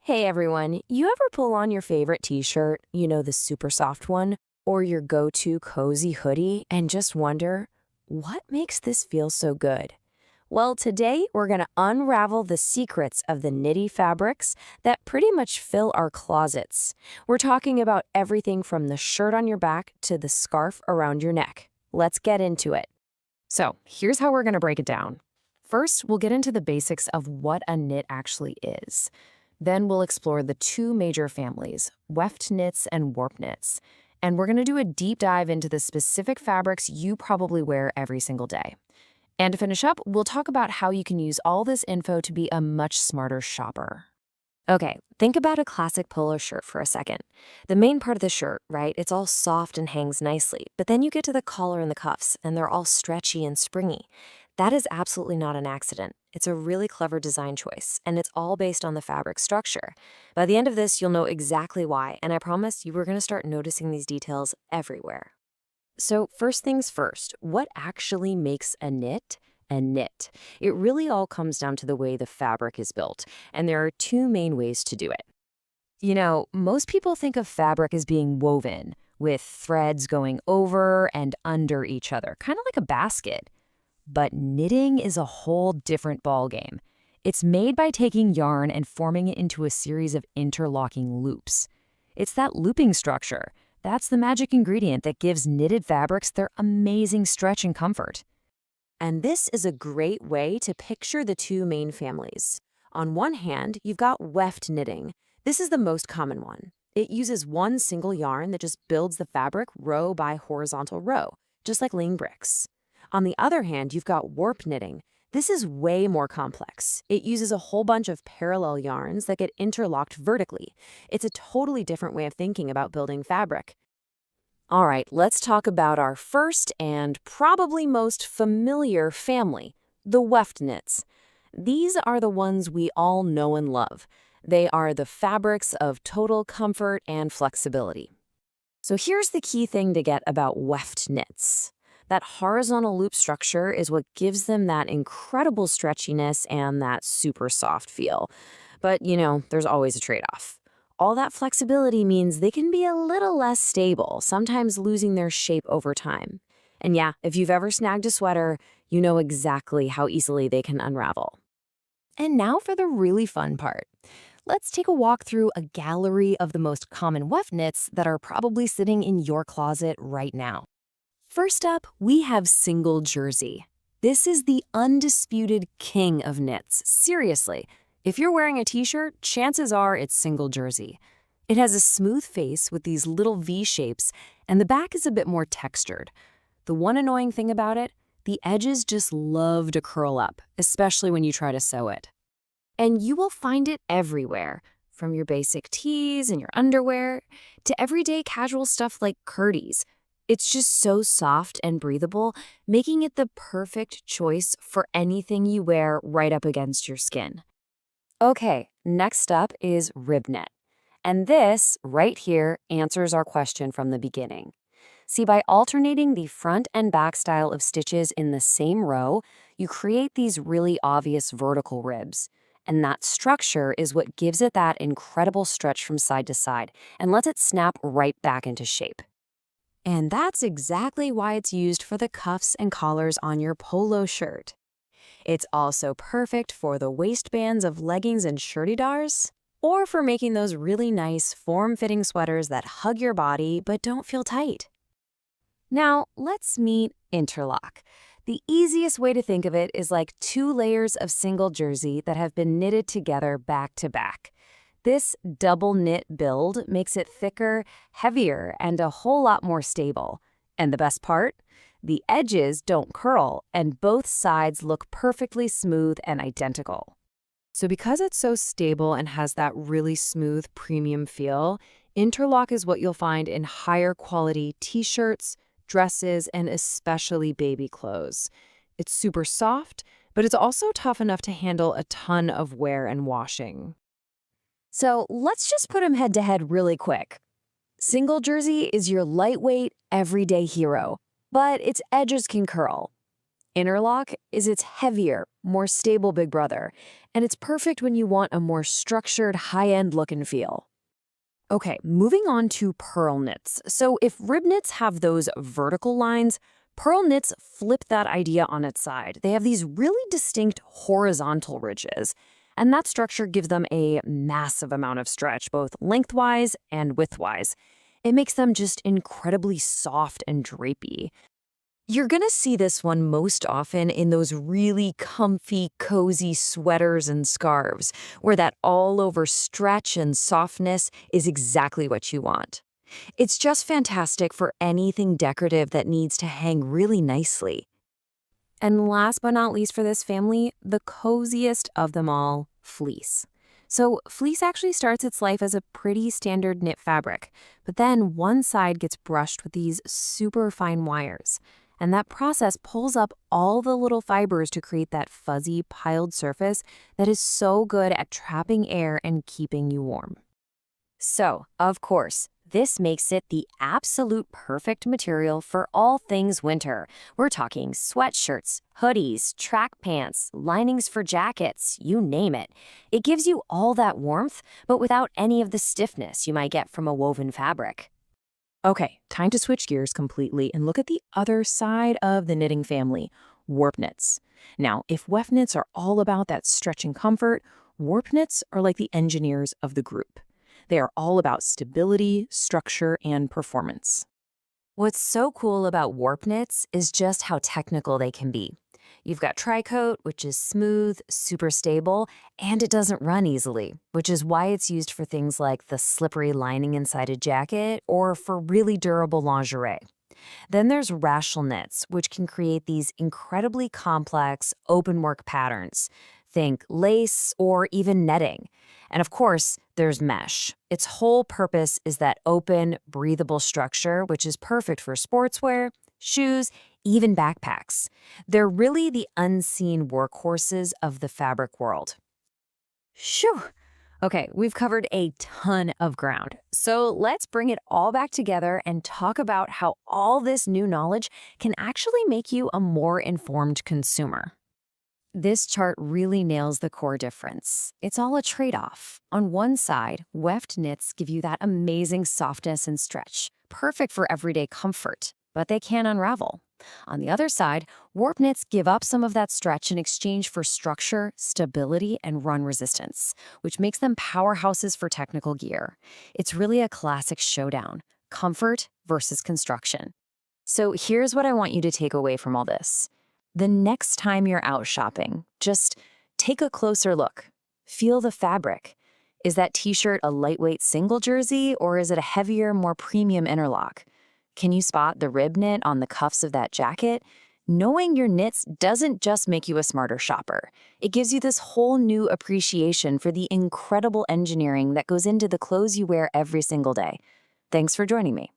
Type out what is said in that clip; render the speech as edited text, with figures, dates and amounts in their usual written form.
Hey everyone, you ever pull on your favorite t-shirt, the super soft one, or your go-to cozy hoodie and just wonder, what makes this feel so good? Well, today we're going to unravel the secrets of the knitty fabrics that pretty much fill our closets. We're talking about everything from the shirt on your back to the scarf around your neck. Let's get into it. So, here's how we're going to break it down. First, we'll get into the basics of what a knit actually is. Then we'll explore the two major families, weft knits and warp knits. And we're going to do a deep dive into the specific fabrics you probably wear every single day. And to finish up, we'll talk about how you can use all this info to be a much smarter shopper. Okay, think about a classic polo shirt for a second. The main part of the shirt, right, it's all soft and hangs nicely, but then you get to the collar and the cuffs, and they're all stretchy and springy. That is absolutely not an accident. It's a really clever design choice, and it's all based on the fabric structure. By the end of this, you'll know exactly why, and I promise you we're going to start noticing these details everywhere. So first things first, what actually makes a knit a knit? It really all comes down to the way the fabric is built, and there are two main ways to do it. Most people think of fabric as being woven, with threads going over and under each other, kind of like a basket. But knitting is a whole different ballgame. It's made by taking yarn and forming it into a series of interlocking loops. It's that looping structure. That's the magic ingredient that gives knitted fabrics their amazing stretch and comfort. And this is a great way to picture the two main families. On one hand, you've got weft knitting. This is the most common one. It uses one single yarn that just builds the fabric row by horizontal row, just like laying bricks. On the other hand, you've got warp knitting. This is way more complex. It uses a whole bunch of parallel yarns that get interlocked vertically. It's a totally different way of thinking about building fabric. All right, let's talk about our first and probably most familiar family, the weft knits. These are the ones we all know and love. They are the fabrics of total comfort and flexibility. So here's the key thing to get about weft knits. That horizontal loop structure is what gives them that incredible stretchiness and that super soft feel. But, there's always a trade-off. All that flexibility means they can be a little less stable, sometimes losing their shape over time. And yeah, if you've ever snagged a sweater, you know exactly how easily they can unravel. And now for the really fun part. Let's take a walk through a gallery of the most common weft knits that are probably sitting in your closet right now. First up, we have single jersey. This is the undisputed king of knits. Seriously, if you're wearing a t-shirt, chances are it's single jersey. It has a smooth face with these little V shapes, and the back is a bit more textured. The one annoying thing about it, the edges just love to curl up, especially when you try to sew it. And you will find it everywhere, from your basic tees and your underwear to everyday casual stuff like curties. It's just so soft and breathable, making it the perfect choice for anything you wear right up against your skin. Okay, next up is rib knit. And this, right here, answers our question from the beginning. See, by alternating the front and back style of stitches in the same row, you create these really obvious vertical ribs. And that structure is what gives it that incredible stretch from side to side and lets it snap right back into shape. And that's exactly why it's used for the cuffs and collars on your polo shirt. It's also perfect for the waistbands of leggings and shirty-dars, or for making those really nice form-fitting sweaters that hug your body but don't feel tight. Now, let's meet interlock. The easiest way to think of it is like two layers of single jersey that have been knitted together back to back. This double knit build makes it thicker, heavier, and a whole lot more stable. And the best part? The edges don't curl, and both sides look perfectly smooth and identical. So because it's so stable and has that really smooth premium feel, interlock is what you'll find in higher quality t-shirts, dresses, and especially baby clothes. It's super soft, but it's also tough enough to handle a ton of wear and washing. So let's just put them head to head really quick. Single jersey is your lightweight, everyday hero, but its edges can curl. Interlock is its heavier, more stable big brother, and it's perfect when you want a more structured, high-end look and feel. Okay, moving on to pearl knits. So if rib knits have those vertical lines, pearl knits flip that idea on its side. They have these really distinct horizontal ridges, and that structure gives them a massive amount of stretch, both lengthwise and widthwise. It makes them just incredibly soft and drapey. You're gonna see this one most often in those really comfy, cozy sweaters and scarves, where that all-over stretch and softness is exactly what you want. It's just fantastic for anything decorative that needs to hang really nicely. And last but not least for this family, the coziest of them all, fleece. So fleece actually starts its life as a pretty standard knit fabric, but then one side gets brushed with these super fine wires. And that process pulls up all the little fibers to create that fuzzy, piled surface that is so good at trapping air and keeping you warm. So, of course, this makes it the absolute perfect material for all things winter. We're talking sweatshirts, hoodies, track pants, linings for jackets, you name it. It gives you all that warmth, but without any of the stiffness you might get from a woven fabric. Okay, time to switch gears completely and look at the other side of the knitting family, warp knits. Now, if weft knits are all about that stretch and comfort, warp knits are like the engineers of the group. They are all about stability, structure, and performance. What's so cool about warp knits is just how technical they can be. You've got tricot, which is smooth, super stable, and it doesn't run easily, which is why it's used for things like the slippery lining inside a jacket or for really durable lingerie. Then there's raschel knits, which can create these incredibly complex open work patterns. Think lace or even netting. And of course, there's mesh. Its whole purpose is that open, breathable structure, which is perfect for sportswear, shoes, even backpacks. They're really the unseen workhorses of the fabric world. Shoo! Okay, we've covered a ton of ground. So let's bring it all back together and talk about how all this new knowledge can actually make you a more informed consumer. This chart really nails the core difference. It's all a trade-off. On one side, weft knits give you that amazing softness and stretch, perfect for everyday comfort, but they can unravel. On the other side, warp knits give up some of that stretch in exchange for structure, stability, and run resistance, which makes them powerhouses for technical gear. It's really a classic showdown, comfort versus construction. So here's what I want you to take away from all this. The next time you're out shopping, just take a closer look. Feel the fabric. Is that t-shirt a lightweight single jersey, or is it a heavier, more premium interlock? Can you spot the rib knit on the cuffs of that jacket? Knowing your knits doesn't just make you a smarter shopper. It gives you this whole new appreciation for the incredible engineering that goes into the clothes you wear every single day. Thanks for joining me.